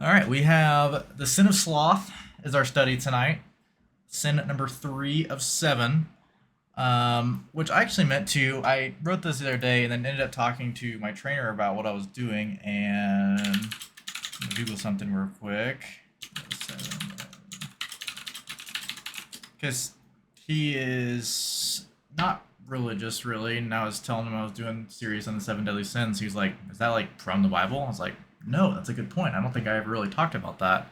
All right, we have the sin of sloth is our study tonight. Sin number 3 of 7, which I actually meant to. I wrote this the other day and then ended up talking to my trainer about what I was doing and Google something real quick. Because he is not religious really, and I was telling him I was doing series on the 7 deadly sins. He was like, "Is that like from the Bible?" I was like, "No, that's a good point. I don't think I ever really talked about that."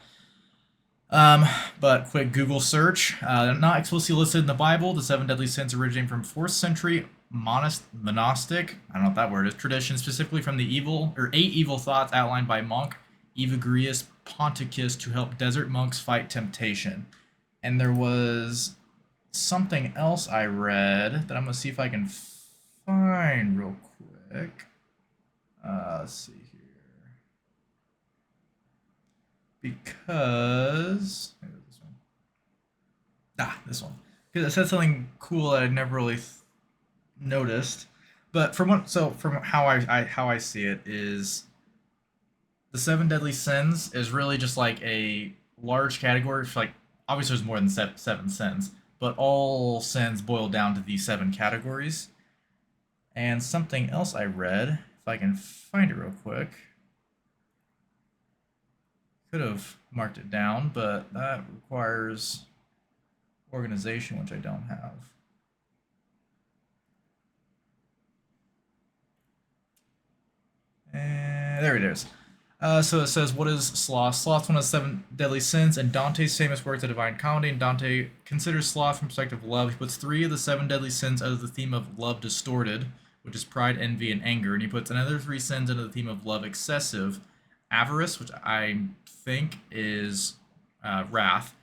Um, but quick Google search. Not explicitly listed in the Bible, the 7 deadly sins originating from 4th century monastic, I don't know what that word is, tradition, specifically from the 8 evil thoughts outlined by monk Evagrius Ponticus to help desert monks fight temptation. And there was something else I read that I'm gonna see if I can find real quick. Let's see here. Because maybe this one. This one. Because it said something cool that I never really noticed. But from how I see it is the 7 deadly sins is really just like a large category for like obviously there's more than 7 sins, but all sins boil down to these 7 categories. And something else I read, if I can find it real quick, could have marked it down, but that requires organization, which I don't have. And there it is. So it says, what is sloth? Sloth, one of the 7 deadly sins, and Dante's famous work, The Divine Comedy. And Dante considers sloth from perspective of love. He puts 3 of the 7 deadly sins out of the theme of love distorted, which is pride, envy, and anger. And he puts another 3 sins into the theme of love excessive, avarice, which I think is wrath,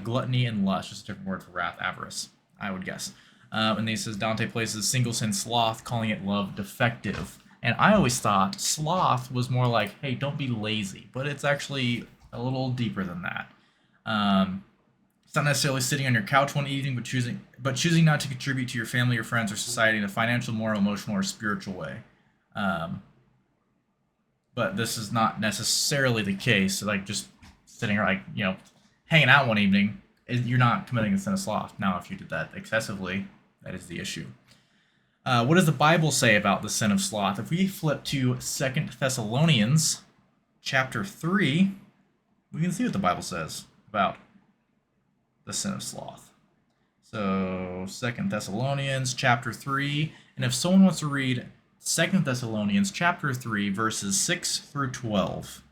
gluttony, and lust. Just a different word for wrath, avarice, I would guess. And then he says Dante places single sin sloth, calling it love defective. And I always thought sloth was more like, hey, don't be lazy, but it's actually a little deeper than that. It's not necessarily sitting on your couch one evening, but choosing not to contribute to your family, your friends, or society in a financial, moral, emotional, or spiritual way. Um, but this is not necessarily the case. Like just sitting or like hanging out one evening, you're not committing a sin of sloth. Now, if you did that excessively, that is the issue. What does the Bible say about the sin of sloth? If we flip to 2 Thessalonians chapter 3, we can see what the Bible says about the sin of sloth. So 2 Thessalonians chapter 3, and if someone wants to read 2 Thessalonians chapter 3, verses 6 through 12.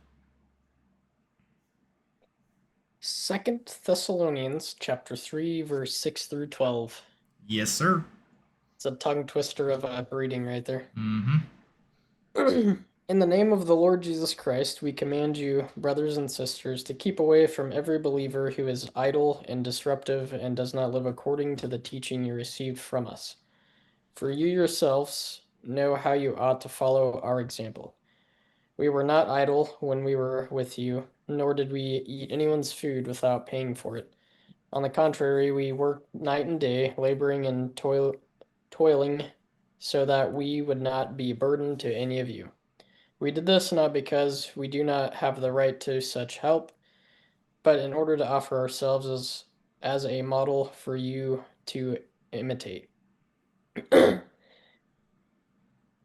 Second Thessalonians chapter 3, verse 6 through 12. Yes, sir. It's a tongue twister of a reading right there. Mm-hmm. In the name of the Lord Jesus Christ, we command you, brothers and sisters, to keep away from every believer who is idle and disruptive and does not live according to the teaching you received from us. For you yourselves know how you ought to follow our example. We were not idle when we were with you, nor did we eat anyone's food without paying for it. On the contrary, we worked night and day, laboring and toiling, so that we would not be a burden to any of you. We did this not because we do not have the right to such help, but in order to offer ourselves as a model for you to imitate.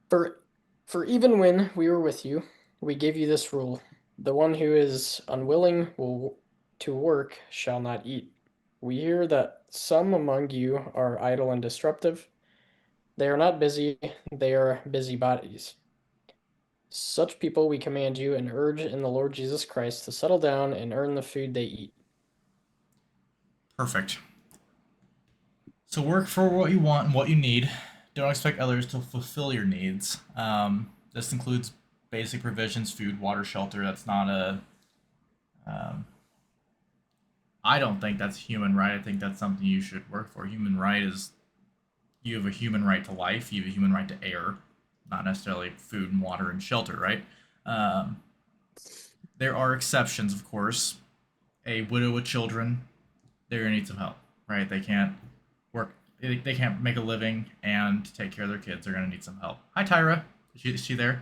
For, for even when we were with you, we gave you this rule: the one who is unwilling to work shall not eat. We hear that some among you are idle and disruptive. They are not busy, they are busybodies. Such people we command you and urge in the Lord Jesus Christ to settle down and earn the food they eat. Perfect. So work for what you want and what you need. Don't expect others to fulfill your needs. This includes basic provisions, food, water, shelter. That's not a. Um, I don't think that's human right. I think that's something you should work for. Human right is you have a human right to life. You have a human right to air, not necessarily food and water and shelter. Right. Um, there are exceptions, of course. A widow with children, they're gonna need some help. Right. They can't work. They can't make a living and take care of their kids. They're gonna need some help. Hi, Tyra. Is she there?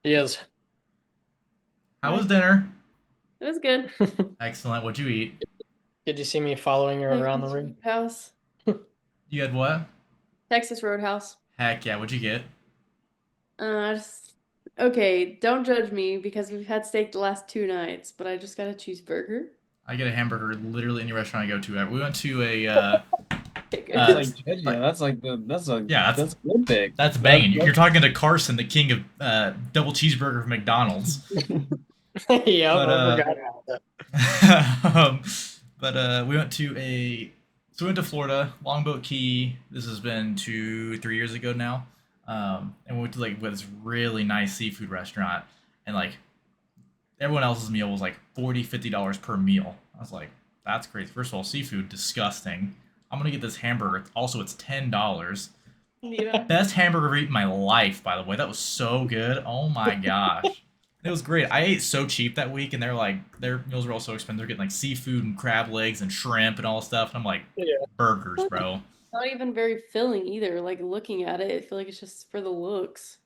Yes. How was dinner? It was good. Excellent. What'd you eat? Did you see me following her around the Texas room? Roadhouse. You had what? Texas Roadhouse. Heck yeah. What'd you get? Just, okay, don't judge me because we've had steak the last 2 nights, but I just got a cheeseburger. I get a hamburger literally any restaurant I go to. We went to a Okay, That's uh good. like judging. like yeah, That's a good pick. that's That, banging. You're talking to Carson, the king of double cheeseburger from McDonald's. Yep, But I forgot about that. um, we went to a we went to Florida, Longboat Key. This has been 2, 3 years ago now. And we went to like this really nice seafood restaurant, and like everyone else's meal was like $40, $50 per meal. I was like, that's crazy. First of all, seafood disgusting. I'm gonna get this hamburger. Also, it's $10. Yeah. Best hamburger I've eaten in my life, by the way. That was so good. Oh my gosh. It was great. I ate so cheap that week, and they're like, their meals were all so expensive. They're getting like seafood and crab legs and shrimp and all this stuff. And I'm like, Yeah. burgers, bro. Not even very filling either. Like looking at it, I feel like it's just for the looks.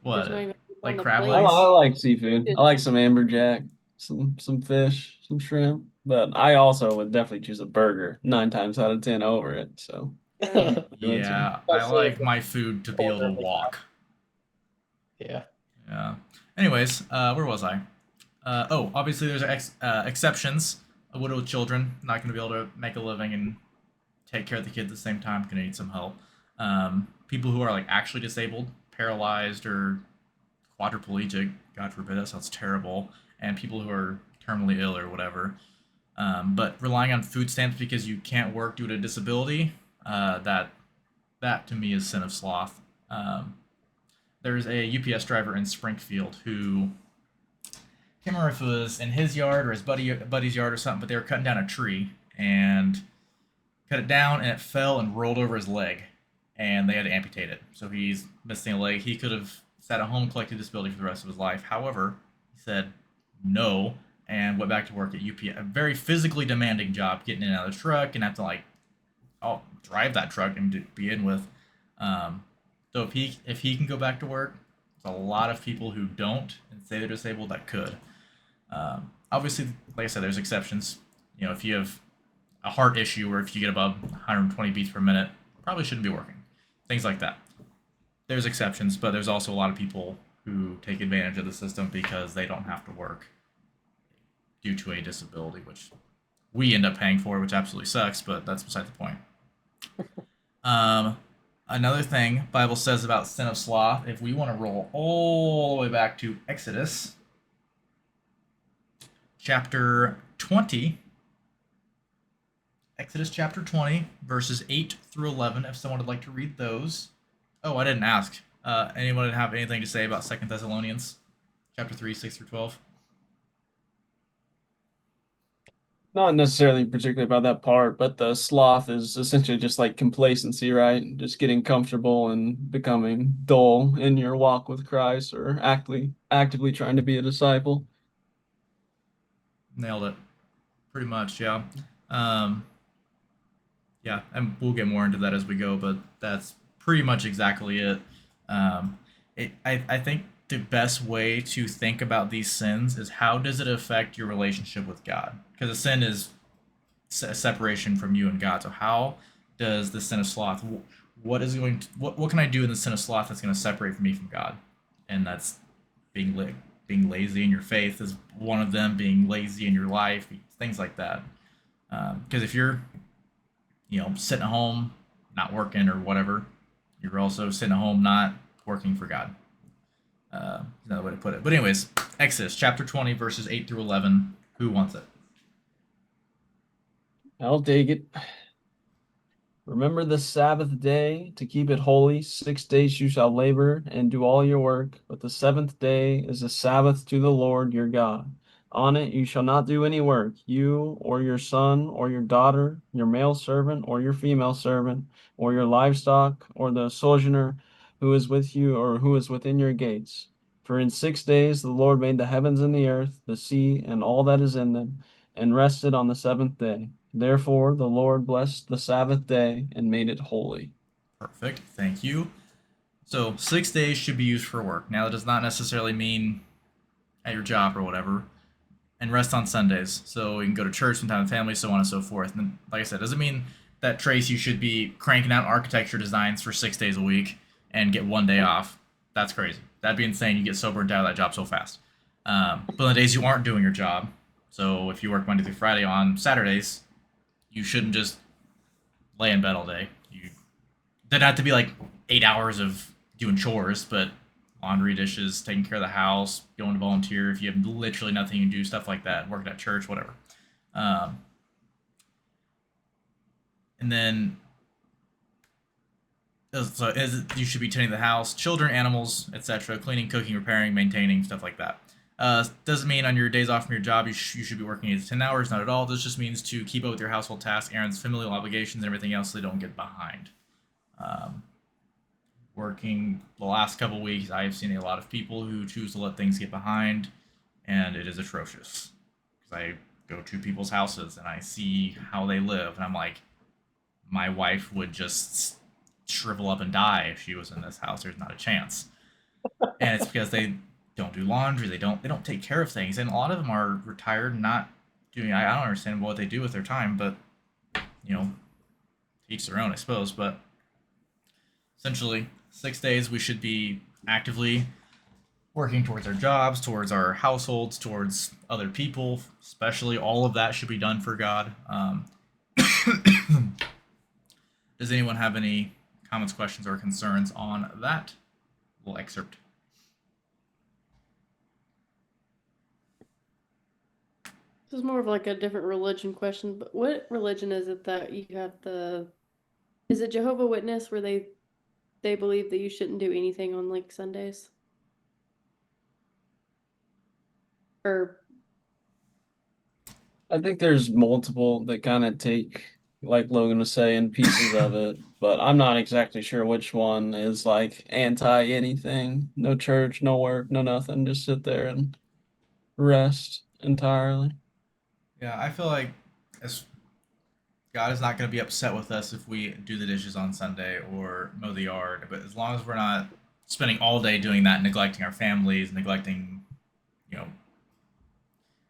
There's not What? even on Like the crab plate. I legs? like seafood. I like some amberjack, some fish, some shrimp. But I also would definitely choose a burger 9 times out of 10 over it. So Yeah. good answer. Yeah, I Especially if like it's my food to be able colder to in the walk. yeah. Yeah. Anyways, where was I? Oh, obviously there's exceptions. A widow with children, not going to be able to make a living and take care of the kids at the same time, going to need some help. People who are like actually disabled, paralyzed, or quadriplegic, God forbid, that sounds terrible, and people who are terminally ill or whatever. But relying on food stamps because you can't work due to disability, that to me is sin of sloth. There's a UPS driver in Springfield who can't remember if it was in his yard or his buddy's yard or something, but they were cutting down a tree and cut it down and it fell and rolled over his leg, and they had to amputate it. So he's missing a leg. He could have sat at home, collected disability for the rest of his life. However, he said no and went back to work at UPS. A very physically demanding job, getting in and out of the truck and have to like drive that truck and to begin with. Um, so if he can go back to work, there's a lot of people who don't and say they're disabled that could. Obviously, like I said, there's exceptions. You know, if you have a heart issue or if you get above 120 beats per minute, probably shouldn't be working. Things like that. There's exceptions, but there's also a lot of people who take advantage of the system because they don't have to work due to a disability, which we end up paying for, which absolutely sucks, but that's beside the point. Um, Another thing Bible says about sin of sloth, if we want to roll all the way back to Exodus chapter 20, Exodus chapter 20, verses 8 through 11, if someone would like to read those. Oh, I didn't ask. Anyone have anything to say about Second Thessalonians chapter 3, 6 through 12? Not necessarily particularly about that part, but the sloth is essentially just like complacency, right? Just getting comfortable and becoming dull in your walk with Christ or actively trying to be a disciple. Nailed it. Pretty much, yeah. Um, yeah, and we'll get more into that as we go, but that's pretty much exactly it. I think the best way to think about these sins is how does it affect your relationship with God? Because a sin is a separation from you and God. So how does the sin of sloth? What can I do in the sin of sloth that's going to separate me from God? And that's being lazy in your faith is one of them. Being lazy in your life, things like that. Because if you're sitting at home, not working or whatever, you're also sitting at home not working for God. Another way to put it. But anyways, Exodus chapter 20 verses 8 through 11. Who wants it? I'll take it. Remember the Sabbath day to keep it holy. 6 days you shall labor and do all your work, but the seventh day is a Sabbath to the Lord your God. On it you shall not do any work, you or your son or your daughter, your male servant or your female servant, or your livestock, or the sojourner who is with you or who is within your gates. For in 6 days the Lord made the heavens and the earth, the sea, and all that is in them, and rested on the seventh day. Therefore, the Lord blessed the Sabbath day and made it holy. Perfect. Thank you. So 6 days should be used for work. Now that does not necessarily mean at your job or whatever. and rest on Sundays. So you can go to church, spend time with family, so on and so forth. And like I said, doesn't mean that Trace you should be cranking out architecture designs for 6 days a week and get one day off. That's crazy. That'd be insane. You get so burnt out of that job so fast. But on the days you aren't doing your job, so if you work Monday through Friday, on Saturdays, you shouldn't just lay in bed all day. You doesn't have to be like 8 hours of doing chores, but laundry, dishes, taking care of the house, going to volunteer if you have literally nothing you can do, stuff like that, working at church, whatever. Um, and then you should be tending the house, children, animals, etc., cleaning, cooking, repairing, maintaining, stuff like that. Doesn't mean on your days off from your job you should be working 8 to 10 hours, not at all. This just means to keep up with your household tasks, errands, familial obligations, and everything else so they don't get behind. Um, Working the last couple weeks, I have seen a lot of people who choose to let things get behind, and it is atrocious. Because I go to people's houses and I see how they live, and I'm like, my wife would just shrivel up and die if she was in this house. There's not a chance. And it's because they don't do laundry. They don't take care of things, and a lot of them are retired, not doing. I don't understand what they do with their time, but you know, each their own, I suppose. But essentially, 6 days we should be actively working towards our jobs, towards our households, towards other people. Especially, all of that should be done for God. Does anyone have any comments, questions, or concerns on that little excerpt? This is more of like a different religion question, but what religion is it that you have the? Is it Jehovah Witness where they believe that you shouldn't do anything on like Sundays? Or I think there's multiple that kind of take, like Logan was saying, pieces of it, but I'm not exactly sure which one is like anti anything. No church, no work, no nothing. Just sit there and rest entirely. Yeah, I feel like as God is not going to be upset with us if we do the dishes on Sunday or mow the yard, but as long as we're not spending all day doing that, neglecting our families, neglecting, you know,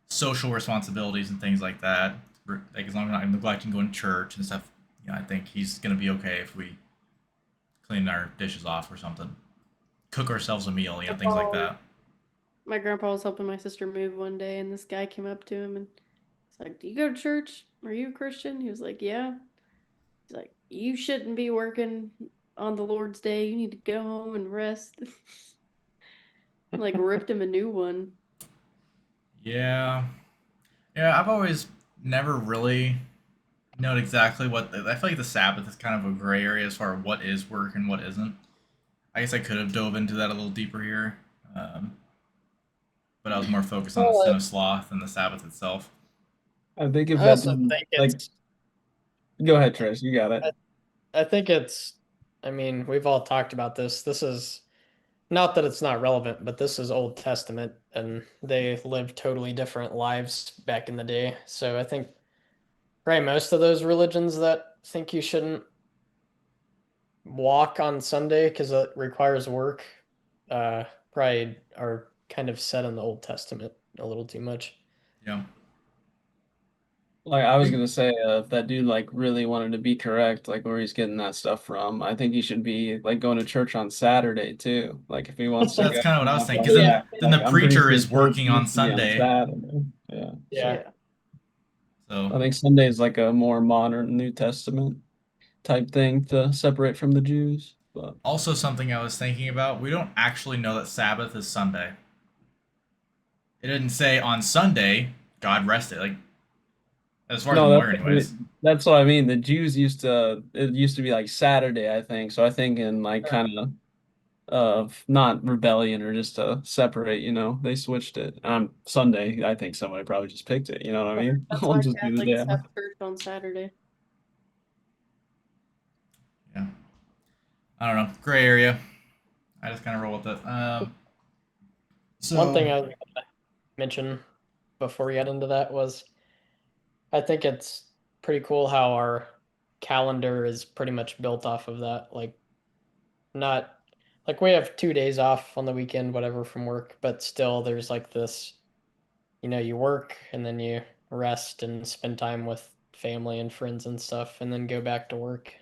social responsibilities and things like that, like as long as we're not neglecting going to church and stuff, I think He's going to be okay if we clean our dishes off or something, cook ourselves a meal, things like that. my grandpa was helping my sister move one day, and this guy came up to him and he's like, "Do you go to church? Are you a Christian?" He was like, "Yeah." He's like, "You shouldn't be working on the Lord's day. You need to go home and rest." Like ripped him a new one. Yeah, yeah. I've always never really known exactly what. I feel like the Sabbath is kind of a gray area as far as what is work and what isn't. I guess I could have dove into that a little deeper here, um, but I was more focused on the sin Well, of sloth and the Sabbath itself. I think if I that also didn't think like, it's go ahead, Trish, you got it. I, I think it's I mean, we've all talked about this. This is not that it's not relevant, but this is Old Testament and they lived totally different lives back in the day. So I think probably most of those religions that think you shouldn't walk on Sunday because it requires work, uh, probably are kind of set in the Old Testament a little too much. Yeah. Like I was gonna say, if that dude like really wanted to be correct, like where he's getting that stuff from, I think he should be like going to church on Saturday too. Like if he wants to That's go kind of what I was knock thinking. on Because then, Yeah, back, then like the I'm pretty preacher sure is church working on needs to be on Sunday. Saturday. Yeah. yeah. Yeah. So I think Sunday is like a more modern New Testament type thing to separate from the Jews. But also something I was thinking about. We don't actually know that Sabbath is Sunday. It didn't say on Sunday God rested. Like as far as I'm no, aware, anyways. that's what I mean. The Jews used to it used to be like Saturday, I think. So I think in like kind of not rebellion or just to separate, they switched it. Sunday, I think somebody probably just picked it, you know what I mean? That's We'll why just do the day Catholics off. have church on Saturday. Yeah. I don't know. Gray area. I just kind of roll with it. One So thing I was gonna mention before we get into that was I think it's pretty cool how our calendar is pretty much built off of that. Like not like we have 2 days off on the weekend, whatever from work, but still there's like this you work and then you rest and spend time with family and friends and stuff, and then go back to work.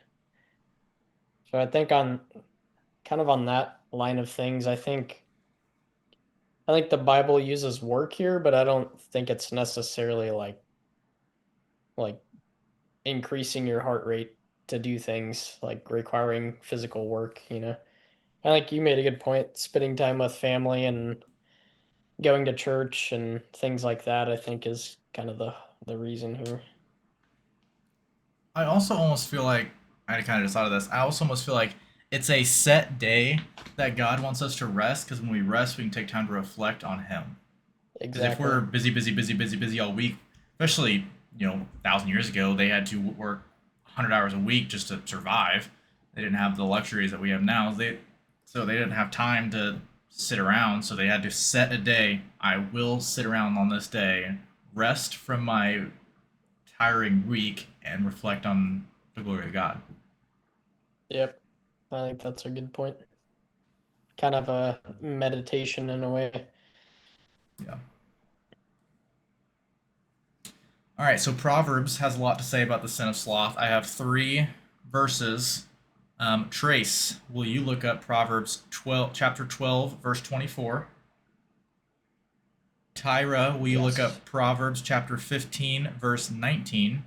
So I think on that line of things, I think the Bible uses work here, but I don't think it's necessarily like increasing your heart rate to do things like requiring physical work. I think you made a good point. Spending time with family and going to church and things like that, I think, is kind of the reason here. I also almost feel like I kind of just thought of this. I also almost feel like it's a set day that God wants us to rest because when we rest, we can take time to reflect on Him. Because if Exactly. we're busy, busy, busy, busy, busy all week, especially 1,000 years ago, they had to work 100 hours a week just to survive. They didn't have the luxuries that we have now. They didn't have time to sit around. So they had to set a day. I will sit around on this day, rest from my tiring week, and reflect on the glory of God. Yep. I think that's a good point. Kind of a meditation in a way. Yeah. All right, so Proverbs has a lot to say about the sin of sloth. I have 3 verses. Trace, will you look up Proverbs 12, chapter 12, verse 24? Tyra, will you look Yes. up Proverbs chapter 15, verse 19?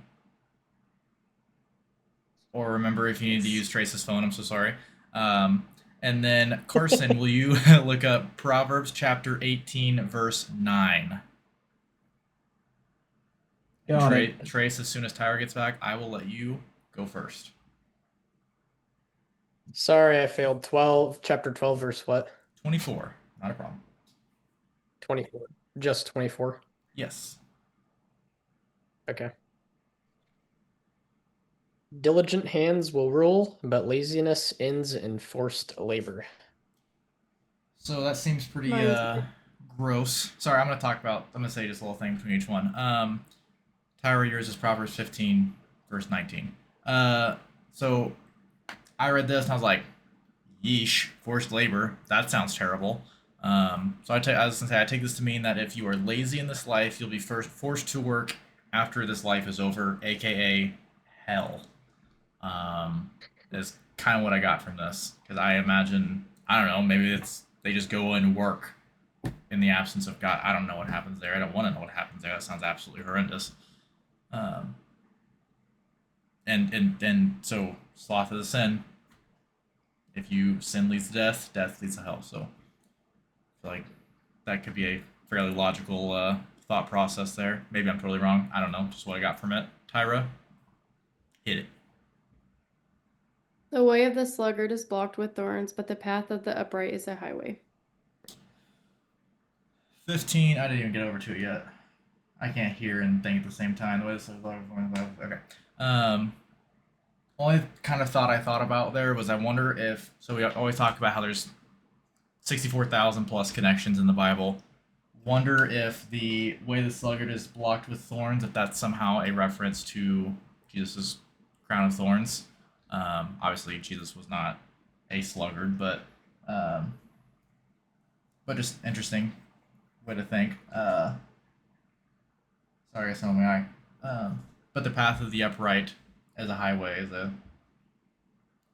Or remember if you need to use Trace's phone, I'm so sorry. And then Carson, will you look up Proverbs chapter 18, verse 9? And Got it. Trace, as soon as Tyra gets back, I will let you go first. Sorry, I failed. Chapter 12, verse what? 24, not a problem. 24. Just 24. Yes. Okay. Diligent hands will rule, but laziness ends in forced labor. So that seems pretty Mine's gross. Sorry, I'm gonna say just a little thing between each one. Tyra, yours is Proverbs 15, verse 19. So I read this and I was like, yeesh, forced labor. That sounds terrible. I was gonna say I take this to mean that if you are lazy in this life, you'll be forced to work after this life is over, aka hell. Is kind of what I got from this because I imagine I don't know, maybe it's they just go and work in the absence of God. I don't know what happens there. I don't want to know what happens there. That sounds absolutely horrendous. Um, and so sloth is a sin. If you sin leads to death, death leads to hell. So I feel like that could be a fairly logical thought process there. Maybe I'm totally wrong. I don't know. Just what I got from it. Tyra, hit it. The way of the sluggard is blocked with thorns, but the path of the upright is a highway. 15. I didn't even get over to it yet. I can't hear and think at the same time. The way this is okay. Only kind of thought I thought about there was I wonder if we always talk about how there's 64,000 plus connections in the Bible. Wonder if the way the sluggard is blocked with thorns, if that's somehow a reference to Jesus's crown of thorns. Obviously, Jesus was not a sluggard, um, but just interesting way to think. Sorry, I saw my eye. But the path of the upright as a highway is a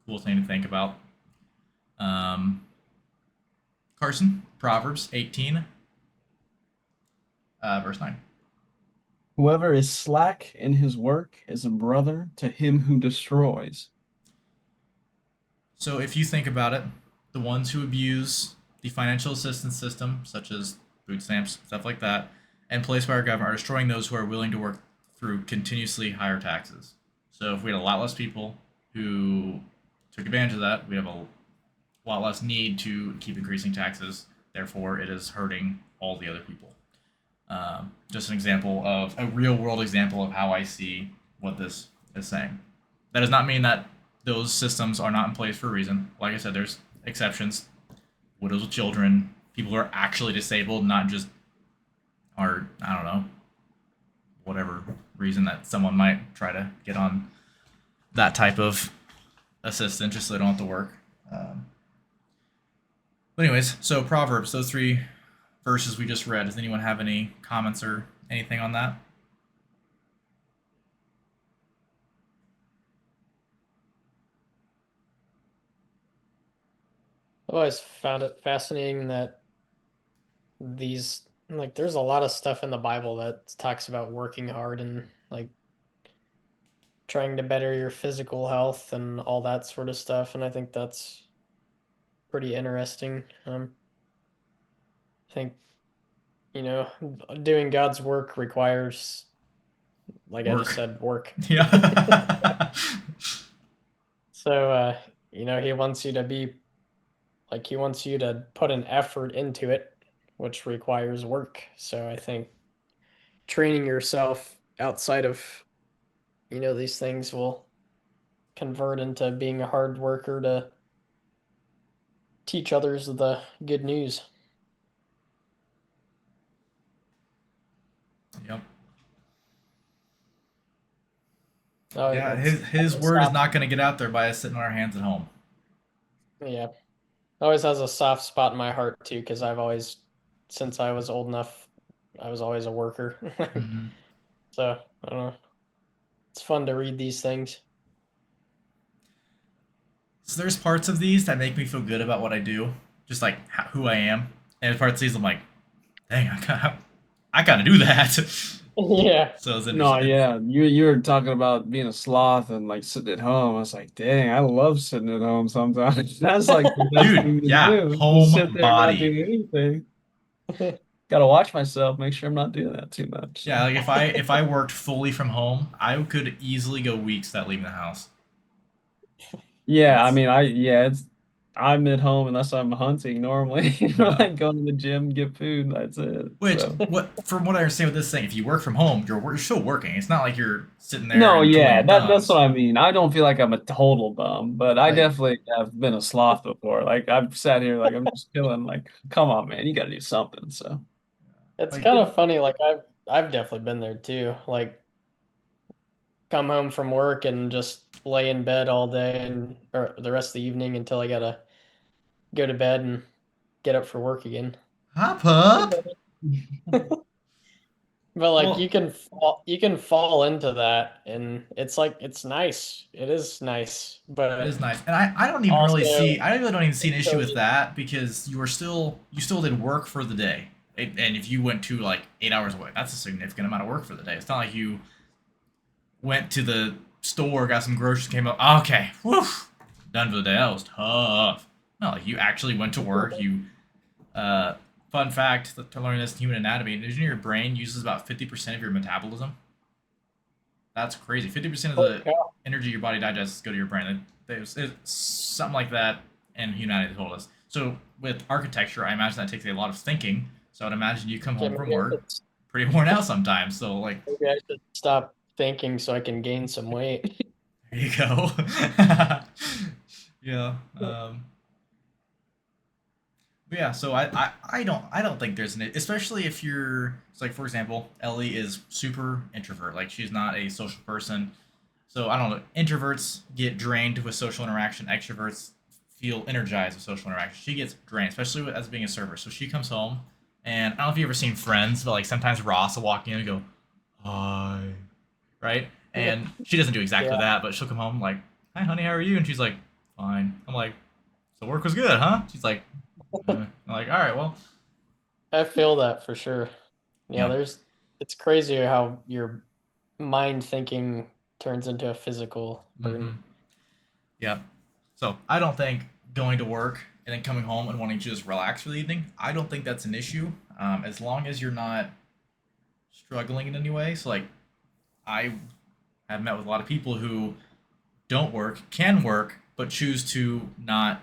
cool thing to think about. Carson, Proverbs 18, verse 9. Whoever is slack in his work is a brother to him who destroys. So if you think about it, the ones who abuse the financial assistance system, such as food stamps, stuff like that, and placed by our government, are destroying those who are willing to work through continuously higher taxes. So if we had a lot less people who took advantage of that, we have a lot less need to keep increasing taxes. Therefore, it is hurting all the other people. Just an example of a real world example of how I see what this is saying. That does not mean that those systems are not in place for a reason. Like I said, there's exceptions. Widows with children, people who are actually disabled, not just are, I don't know, whatever reason that someone might try to get on that type of assistance just so they don't have to work. But anyways, so Proverbs, those 3 verses we just read. Does anyone have any comments or anything on that? I've always found it fascinating that these like there's a lot of stuff in the Bible that talks about working hard and like trying to better your physical health and all that sort of stuff, and I think that's pretty interesting. I think, you know, doing God's work requires, like I just Work. said, work. Yeah. So, you know, he wants you to be like he wants you to put an effort into it, which requires work. So I think training yourself outside of, you know, these things will convert into being a hard worker to teach others the good news. Yep. Oh, Yeah, it's his word is stop. not going to get out there by us sitting on our hands at home. Yeah, always has a soft spot in my heart too, because I've always, since I was old enough, I was always a worker. Hmm. So I don't know. It's fun to read these things. So there's parts of these that make me feel good about what I do, just like who I am. And there's parts of these I'm like, dang, I gotta do that. Yeah. So it's No, interesting. yeah, you were talking about being a sloth and like sitting at home. I was like, dang, I love sitting at home sometimes. That's like the best Dude, thing to yeah, do. Just sit home there and not do body. anything. Gotta watch myself, make sure I'm not doing that too much. Yeah, So. like if I worked fully from home, I could easily go weeks without leaving the house. Yeah, I It's mean, it's I'm at home unless I'm hunting normally. yeah. Like going to the gym, get food. That's it. Which So. what from what I understand with this thing, if you work from home, you're still working. It's not like you're sitting there No, and twiddling yeah, your that's what thumbs. I mean. I don't feel like I'm a total bum, but I Like, definitely have been a sloth before. Like I've sat here like I'm just chilling, like, come on, man, you gotta do something. So It's like kind of funny. Like I've definitely been there too. Like come home from work and just lay in bed all day and or the rest of the evening until I gotta go to bed and get up for work again. hop I've up. done it. But like Well, you can fall into that and it's like it's nice. It is nice, it is but nice, and I don't even really see. also I really don't even see an it's issue so with easy. that because you still did work for the day. And if you went to like 8 hours away, that's a significant amount of work for the day. It's not like you went to the store, got some groceries, came up. Okay, whew, done for the day. That was tough. No, like you actually went to work. You, uh, fun fact to learn this in human anatomy: your brain uses about 50% of your metabolism. That's crazy. 50% of Holy the cow. energy your body digests go to your brain. It's something like that, and humanity told us. So with architecture, I imagine that takes a lot of thinking. So I'd imagine you come Okay, home from work pretty worn out sometimes. So like, maybe I should stop thinking so I can gain some weight. there you go. Yeah. But yeah. So I don't think there's an, especially if you're, it's like for example, Ellie is super introvert. Like she's not a social person. So I don't know. Introverts get drained with social interaction. Extroverts feel energized with social interaction. She gets drained, especially as being a server. So she comes home, and I don't know if you've ever seen Friends, but like sometimes Ross will walk in and go, "Hi," right? And she doesn't do exactly Yeah, that, but she'll come home like, "Hi, honey, how are you?" And she's like, "Fine." I'm like, "So work was good, huh?" She's like, I'm like, "All right, well, I feel that for sure. Yeah, you it's crazy how your mind thinking turns into a physical know." burden. Yeah. So I don't think going to work and then coming home and wanting to just relax for the evening, I don't think that's an issue. As long as you're not struggling in any way. So like I have met with a lot of people who don't work, can work, but choose to not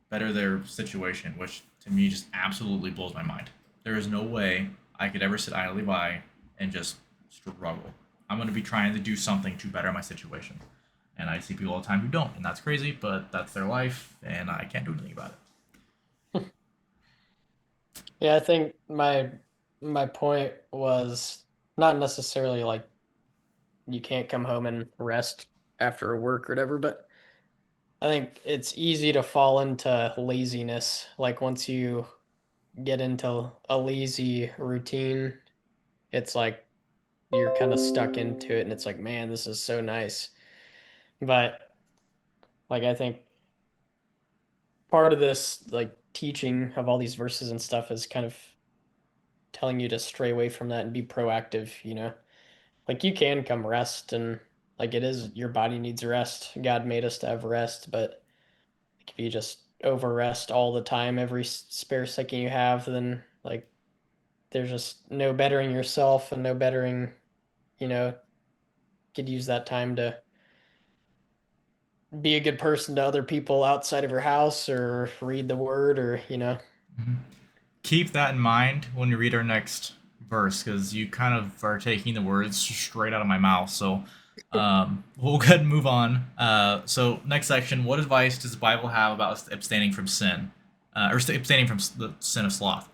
better their situation, which to me just absolutely blows my mind. There is no way I could ever sit idly by and just struggle. I'm going to be trying to do something to better my situation. And I see people all the time who don't, and that's crazy, but that's their life, and I can't do anything about Yeah, I think my point was not necessarily like you can't come home and rest after work or whatever, but I think it's easy to fall into laziness. Like once you get into a lazy routine, it's like you're kind of stuck into it and it's like, man, this is so nice. But like I think part of this like teaching of all these verses and stuff is kind of telling you to stray away from that and be proactive, you know. Like you can come rest and like it is your body needs rest. God made us to have rest, but if you just over rest all the time, every spare second you have, then like there's just no bettering yourself and no bettering, you know, could use that time to be a good person to other people outside of your house or read the word or, you know. Mhm. Keep that in mind when you read our next verse, because you kind of are taking the words straight out of my mouth. So we'll go ahead and move on. So next section: what advice does the Bible have about abstaining from sin, or abstaining from the sin of sloth?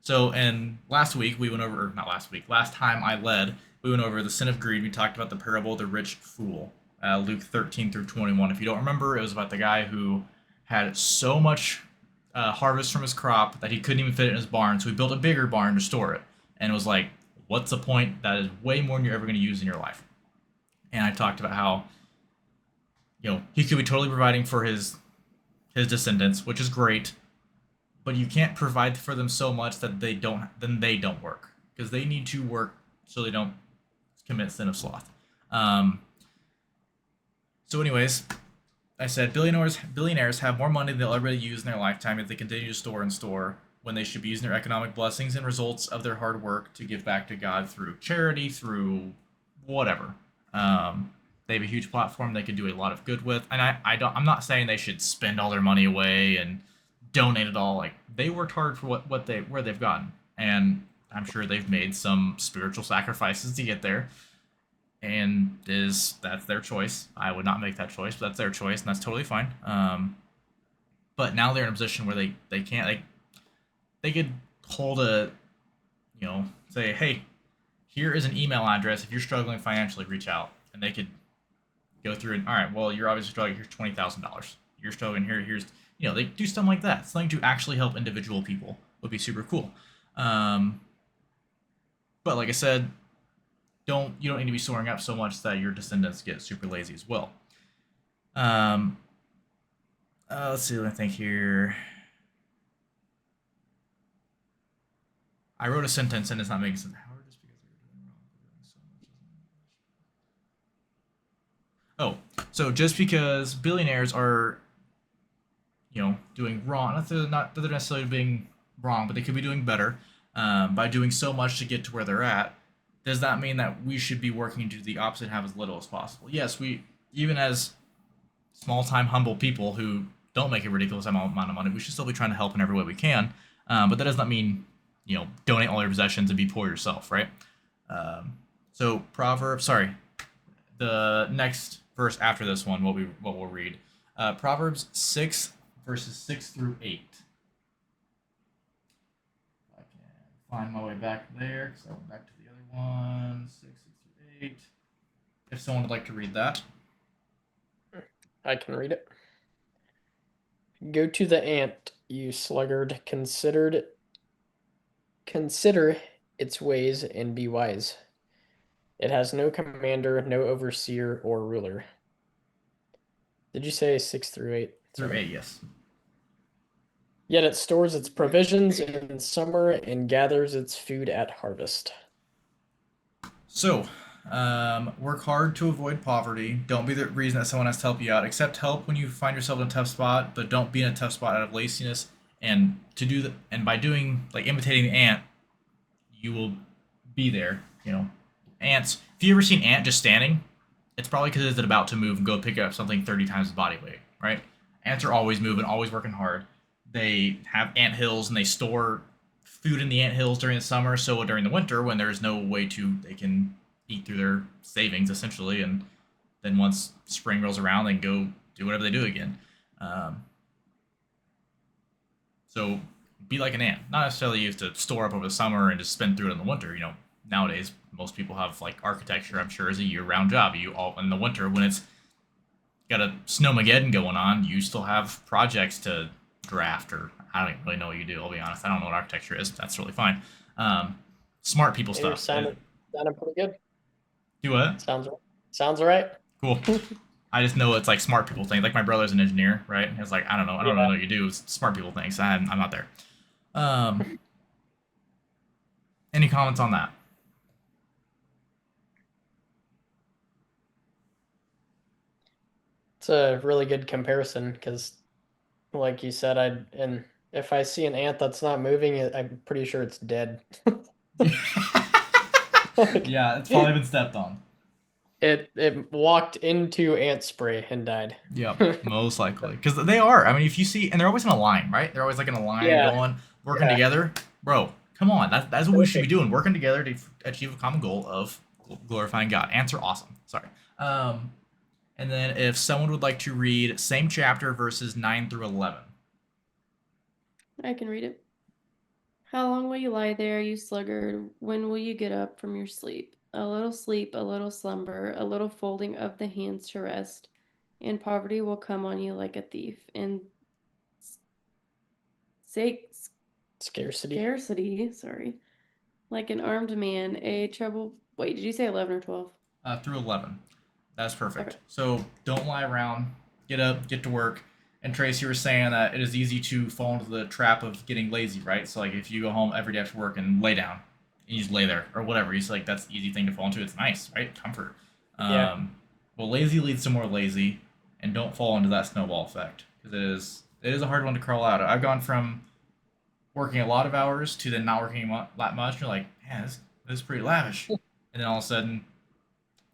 So, and last week we went over, or not last week, last time I led, we went over the sin of greed. We talked about the parable of the rich fool, Luke 13 through 21. If you don't remember, it was about the guy who had so much harvest from his crop that he couldn't even fit it in his barn, so he built a bigger barn to store it. And it was like, what's the point? That is way more than you're ever going to use in your life. And I talked about how, he could be totally providing for his descendants, which is great, but you can't provide for them so much that they don't work, because they need to work so they don't commit sin of sloth. So anyways, I said billionaires have more money than they'll ever use in their lifetime if they continue to store and store, when they should be using their economic blessings and results of their hard work to give back to God through charity, through whatever. They have a huge platform they could do a lot of good with, and I'm not saying they should spend all their money away and donate it all. Like, they worked hard for where they've gotten, and I'm sure they've made some spiritual sacrifices to get there, and that's their choice. I would not make that choice, but that's their choice, and that's totally fine. But now they're in a position where they can't, like, they could hold a, say, hey, here is an email address. If you're struggling financially, reach out, and they could go through and, all right, well, you're obviously struggling. Here's $20,000. You're struggling here. Here's, they do something like that. Something to actually help individual people would be super cool. But like I said, you don't need to be storing up so much that your descendants get super lazy as well. Let's see what I think here. I wrote a sentence and it's not making sense. How just because they're doing wrong, so much. Oh, so just because billionaires are, doing wrong, not that they're necessarily being wrong, but they could be doing better by doing so much to get to where they're at. Does that mean that we should be working to do the opposite and have as little as possible? Yes, we, even as small-time humble people who don't make a ridiculous amount of money, we should still be trying to help in every way we can. But that does not mean, donate all your possessions and be poor yourself, right? So the next verse after this one, what we'll read, Proverbs 6 verses 6 through 8. I can find my way back there because I went back to the other one. 6 through 8. If someone would like to read that. I can read it. Go to the ant, you sluggard, consider its ways and be wise. It has no commander, no overseer or ruler. Did you say 6 through 8? Through 8, yes. Yet it stores its provisions in summer and gathers its food at harvest. So, work hard to avoid poverty. Don't be the reason that someone has to help you out. Accept help when you find yourself in a tough spot, but don't be in a tough spot out of laziness. And by doing, like, imitating the ant, you will be there. Ants. If you ever seen an ant just standing, it's probably because it's about to move and go pick up something 30 times its body weight, right? Ants are always moving, always working hard. They have ant hills and they store food in the ant hills during the summer, so during the winter, when there's no way they can eat through their savings essentially, and then once spring rolls around, they can go do whatever they do again. So be like an ant. Not necessarily you have to store up over the summer and just spend through it in the winter. Nowadays most people have, like, architecture, I'm sure, is a year-round job. You all in the winter when it's got a snowmageddon going on, you still have projects to draft, or I don't really know what you do. I'll be honest. I don't know what architecture is. That's really fine. Smart people You're stuff. sounding pretty good. Do what? Sounds right. Cool. I just know it's like smart people things. Like my brother's an engineer, right? It's like I don't know. I don't really know what you do. It's smart people things. I'm not there. Any comments on that? It's a really good comparison because, like you said, and if I see an ant that's not moving, I'm pretty sure it's dead. Yeah, it's probably been stepped on. It walked into ant spray and died. Yep, most likely. Because they are. I mean, if you see, and they're always in a line, right? They're always like in a line Yeah. going, working Yeah. together. Bro, come on. That's what we should be doing. Working together to achieve a common goal of glorifying God. Ants are awesome. Sorry. And then if someone would like to read same chapter verses 9 through 11. I can read it. How long will you lie there, you sluggard? When will you get up from your sleep? A little sleep, a little slumber, a little folding of the hands to rest, and poverty will come on you like a thief, and Scarcity. sorry, like an armed man, a trouble. Wait, did you say 11 or 12? Through 11. That's perfect. Okay. So don't lie around. Get up, get to work. And Trace, you were saying that it is easy to fall into the trap of getting lazy, right? So like if you go home every day after work and lay down, and you just lay there or whatever, you just like that's the easy thing to fall into. It's nice, right? Comfort. Yeah. Well, lazy leads to more lazy, and don't fall into that snowball effect because it is a hard one to crawl out of. I've gone from working a lot of hours to then not working that much. You're like, man, this is pretty lavish, and then all of a sudden,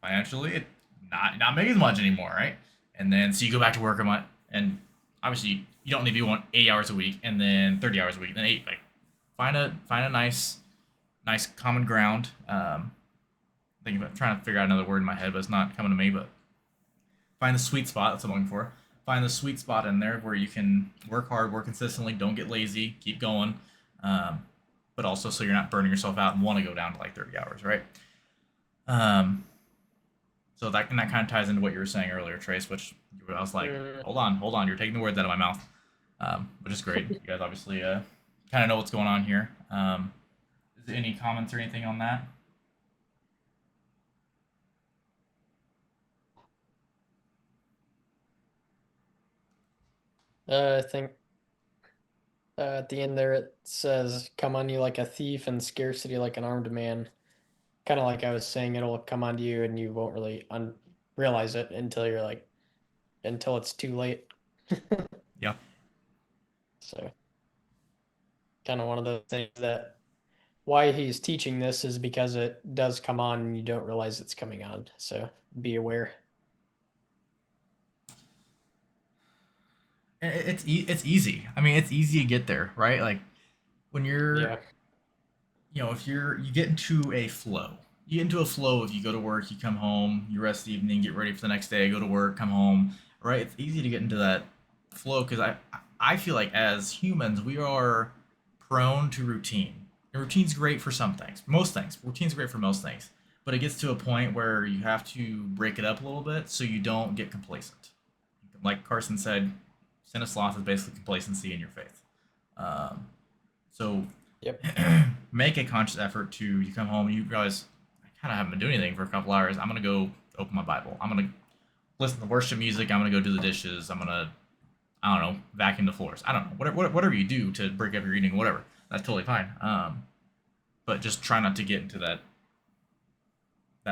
financially, it not making as much anymore, right? And then so you go back to work a month, and obviously you don't need to be one 8 hours a week, and then 30 hours a week, then eight. Like find a nice common ground. Thinking about trying to figure out another word in my head, but it's not coming to me. But find the sweet spot. That's what I'm looking for. Find the sweet spot in there where you can work hard, work consistently, don't get lazy, keep going, but also so you're not burning yourself out and want to go down to like 30 hours, right? So that kind of ties into what you were saying earlier, Trace. Which I was like, hold on, you're taking the words out of my mouth, which is great. You guys obviously kind of know what's going on here. Is there any comments or anything on that? I think at the end there it says, "Come on you like a thief, and scarcity like an armed man." Kind of like I was saying, it'll come onto you, and you won't really realize it until it's too late. Yeah. So, kind of one of the things that why he's teaching this is because it does come on, and you don't realize it's coming on. So, be aware. It's easy. I mean, it's easy to get there, right? Like when you're, Yeah. if you get into a flow. You get into a flow if you go to work, you come home, you rest the evening, get ready for the next day, go to work, come home, right? It's easy to get into that flow because I feel like as humans we are prone to routine. And routine's great for some things, most things. Routine's great for most things, but it gets to a point where you have to break it up a little bit so you don't get complacent. Like Carson said, sin of sloth is basically complacency in your faith. So Yep. make a conscious effort to you come home and you realize I kind of haven't been doing anything for a couple hours. I'm gonna go open my Bible. I'm gonna listen to worship music. I'm gonna go do the dishes. I'm gonna I don't know vacuum the floors. I don't know whatever you do to break up your eating, whatever. That's totally fine. But just try not to get into that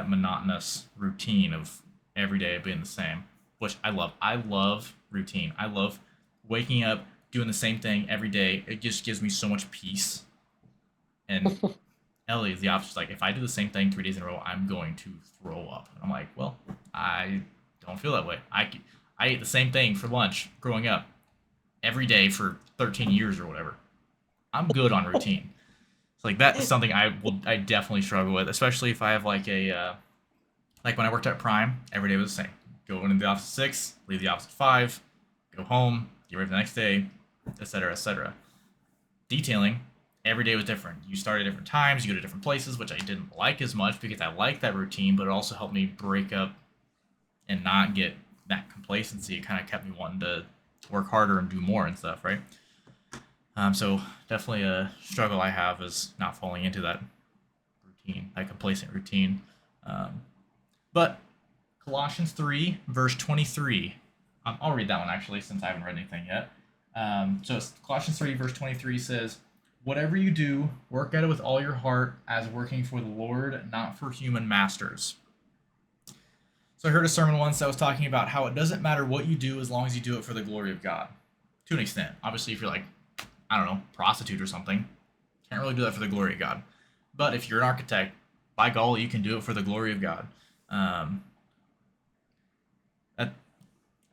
monotonous routine of every day being the same, which I love. I love routine. I love waking up, doing the same thing every day. It just gives me so much peace. And Ellie is the opposite. Like, if I do the same thing 3 days in a row, I'm going to throw up. And I'm like, well, I don't feel that way. I ate the same thing for lunch growing up every day for 13 years or whatever. I'm good on routine. So like that is something I definitely struggle with, especially if I have like like when I worked at Prime, every day was the same. Go into the office at 6, leave the office at 5, go home, get ready for the next day, etc., etc. Detailing, every day was different. You start at different times, you go to different places, which I didn't like as much because I like that routine, but it also helped me break up and not get that complacency. It kind of kept me wanting to work harder and do more and stuff, right? So definitely a struggle I have is not falling into that routine, that complacent routine. Um, but Colossians 3, verse 23. I'll read that one actually, since I haven't read anything yet. So it's Colossians 3, verse 23 says, "Whatever you do, work at it with all your heart, as working for the Lord, not for human masters." So I heard a sermon once that was talking about how it doesn't matter what you do as long as you do it for the glory of God. To an extent. Obviously, if you're like, I don't know, prostitute or something, can't really do that for the glory of God. But if you're an architect, by golly, you can do it for the glory of God. Um, that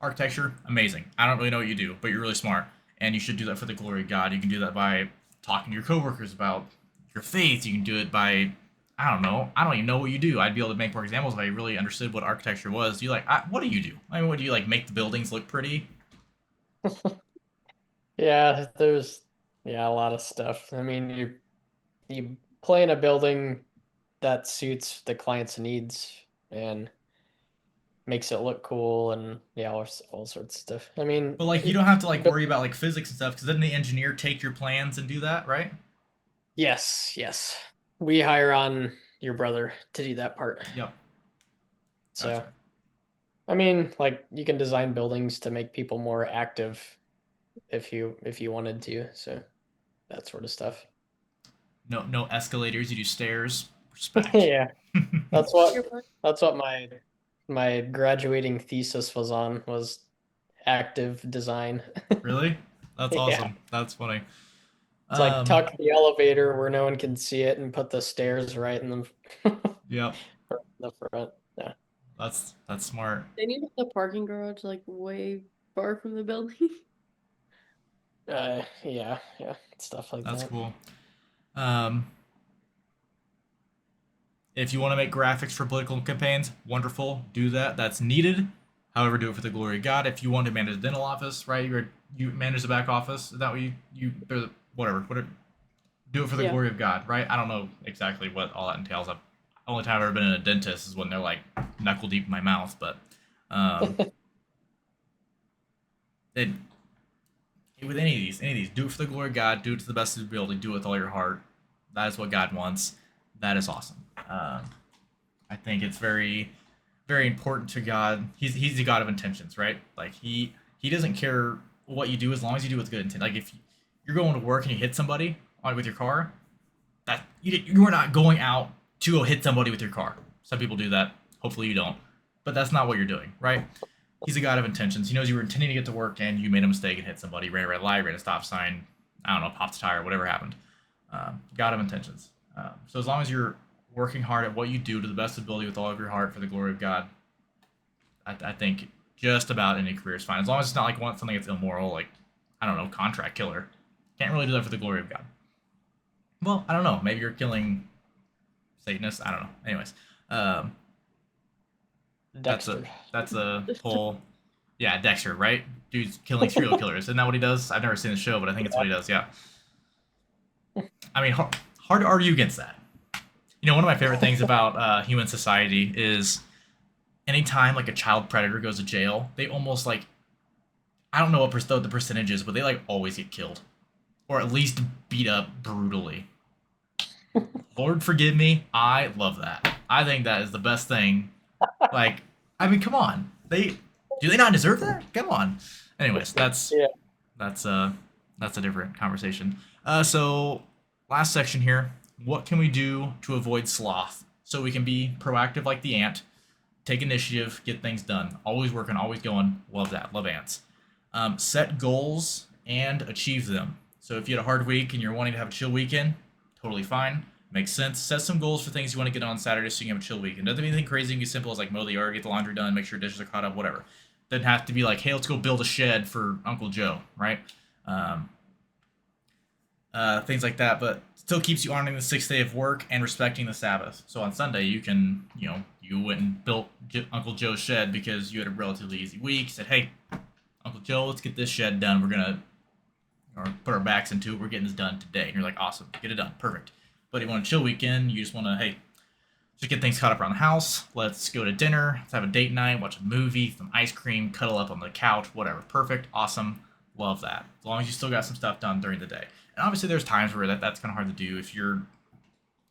architecture, amazing. I don't really know what you do, but you're really smart, and you should do that for the glory of God. You can do that by talking to your coworkers about your faith. You can do it by, I don't know. I don't even know what you do. I'd be able to make more examples if I really understood what architecture was. Do you like? What do you do? I mean, what do you like? Make the buildings look pretty? Yeah, there's a lot of stuff. I mean, you play in a building that suits the client's needs and makes it look cool, and yeah, all sorts of stuff. I mean, But like, you don't have to like worry about like physics and stuff, because doesn't the engineer take your plans and do that, right? yes, yes. We hire on your brother to do that part. Yep. So, Gotcha. I mean, like you can design buildings to make people more active if you wanted to. So, that sort of stuff. No escalators. You do stairs. Respect. Yeah. That's Your what part. that's what my graduating thesis was on, was active design. Really? That's Yeah. awesome. That's funny. It's like Um. tuck the elevator where no one can see it and put the stairs right in Yep. the front. Yeah. That's smart. They need the parking garage like way far from the building. Yeah, stuff like That's that. cool. Um. If you want to make graphics for political campaigns, wonderful. Do that. That's needed. However, do it for the glory of God. If you want to manage the dental office, right? You manage the back office. Is that what or whatever. Do it for the Yeah. glory of God, right? I don't know exactly what all that entails. The only time I've ever been in a dentist is when they're like knuckle deep in my mouth. But um, it, with any of these, do it for the glory of God. Do it to the best of your ability. Do it with all your heart. That is what God wants. That is awesome. I think it's very, very important to God. He's the God of intentions, right? Like he doesn't care what you do as long as you do it with good intent. Like if you're going to work and you hit somebody with your car, that you are not going out to go hit somebody with your car. Some people do that. Hopefully you don't. But that's not what you're doing, right? He's a God of intentions. He knows you were intending to get to work and you made a mistake and hit somebody, ran a red light, ran a stop sign, I don't know, popped a tire, whatever happened. God of intentions. So as long as you're working hard at what you do to the best ability with all of your heart for the glory of God, I think just about any career is fine. As long as it's not like something that's immoral, like, I don't know, contract killer. Can't really do that for the glory of God. Well, I don't know. Maybe you're killing Satanists. I don't know. Anyways, um, that's a Dexter. that's a whole yeah, Dexter, right? Dude's killing serial killers. Isn't that what he does? I've never seen the show, but I think it's what he does. Yeah. I mean, hard to argue against that. You know, one of my favorite things about human society is anytime like a child predator goes to jail, they almost like, I don't know what the percentage is, but they like always get killed or at least beat up brutally. Lord forgive me, I love that. I think that is the best thing. Like, I mean, come on, do they not deserve that? Come on. Anyways, Yeah. that's uh that's a different conversation. So last section here. What can we do to avoid sloth so we can be proactive like the ant, take initiative, get things done, always working, always going. Love that. Love ants. Set goals and achieve them. So if you had a hard week and you're wanting to have a chill weekend, totally fine. Makes sense. Set some goals for things you want to get done on Saturday so you can have a chill weekend. Doesn't mean anything crazy. It can be simple as like mow the yard, get the laundry done, make sure dishes are caught up, whatever. Doesn't have to be like, hey, let's go build a shed for Uncle Joe, right? Um, Things like that, but still keeps you honoring the sixth day of work and respecting the Sabbath. So on Sunday, you can, you went and built Uncle Joe's shed because you had a relatively easy week. Said, hey, Uncle Joe, let's get this shed done. We're gonna or put our backs into it. We're getting this done today. And you're like, awesome, get it done, perfect. But if you want a chill weekend, you just want to, hey, just get things caught up around the house. Let's go to dinner. Let's have a date night, watch a movie, some ice cream, cuddle up on the couch, whatever. Perfect, awesome. love that. As long as you still got some stuff done during the day. And obviously, there's times where that's kind of hard to do if you're,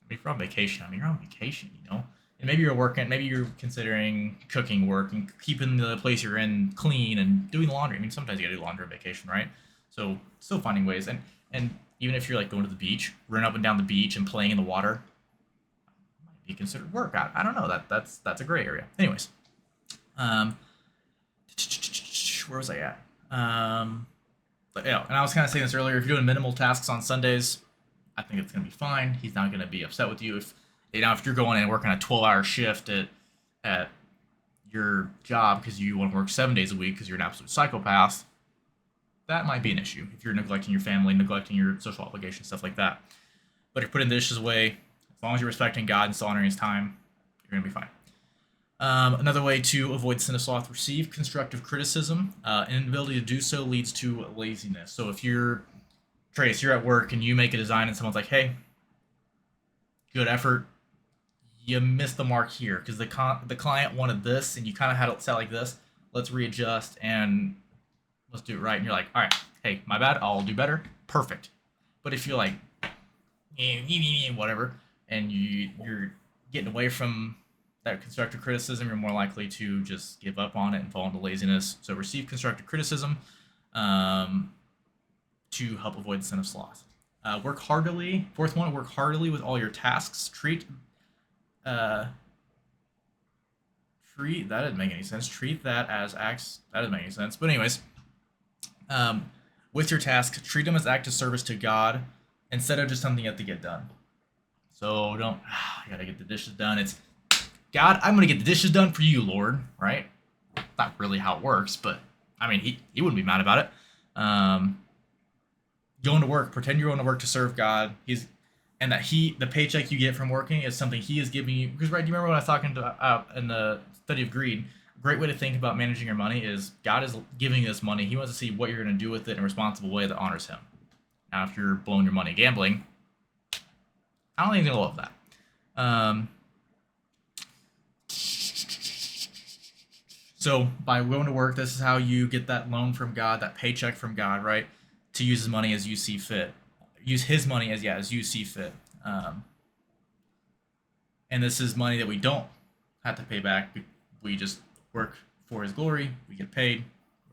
if you're on vacation. I mean, you're on vacation, you know. And maybe you're working, maybe you're considering cooking work and keeping the place you're in clean and doing laundry. I mean, sometimes you gotta do laundry on vacation, right? So still finding ways. And even if you're like going to the beach, running up and down the beach and playing in the water, might be considered work. I don't know. That's a gray area. Anyways, um, where was I at? But yeah, and I was kind of saying this earlier. If you're doing minimal tasks on Sundays, I think it's gonna be fine. He's not gonna be upset with you if you're going and working a 12-hour shift at your job because you want to work 7 days a week because you're an absolute psychopath. That might be an issue if you're neglecting your family, neglecting your social obligations, stuff like that. But if you're putting the dishes away, as long as you're respecting God and still honoring His time, you're gonna be fine. Another way to avoid sin of sloth: receive constructive criticism. An inability to do so leads to laziness. So if you're Trace, you're at work and you make a design and someone's like, "Hey, good effort. You missed the mark here because the client wanted this and you kind of had it set like this. Let's readjust and let's do it right." And you're like, "All right, hey, my bad. I'll do better." Perfect. But if you're like, whatever, and you're getting away from that constructive criticism, you're more likely to just give up on it and fall into laziness. So receive constructive criticism to help avoid the sin of sloth. Work heartily. Fourth one, work heartily with all your tasks. Uh, Treat that didn't make any sense. Treat that as acts. That doesn't make any sense. But anyways, with your tasks, treat them as acts of service to God instead of just something you have to get done. So don't. I gotta get the dishes done. It's God. I'm gonna get the dishes done for you, Lord. Right? Not really how it works, but I mean, he wouldn't be mad about it. Going to work. Pretend you're going to work to serve God. And that the paycheck you get from working is something He is giving you. Because, right, do you remember when I was talking in the study of greed? A great way to think about managing your money is God is giving you this money. He wants to see what you're going to do with it in a responsible way that honors Him. Now, if you're blowing your money gambling, I don't think you're going to love that. So, by going to work, this is how you get that loan from God, that paycheck from God, right? To use His money as you see fit. Use His money as you see fit. And this is money that we don't have to pay back. We just work for His glory. We get paid.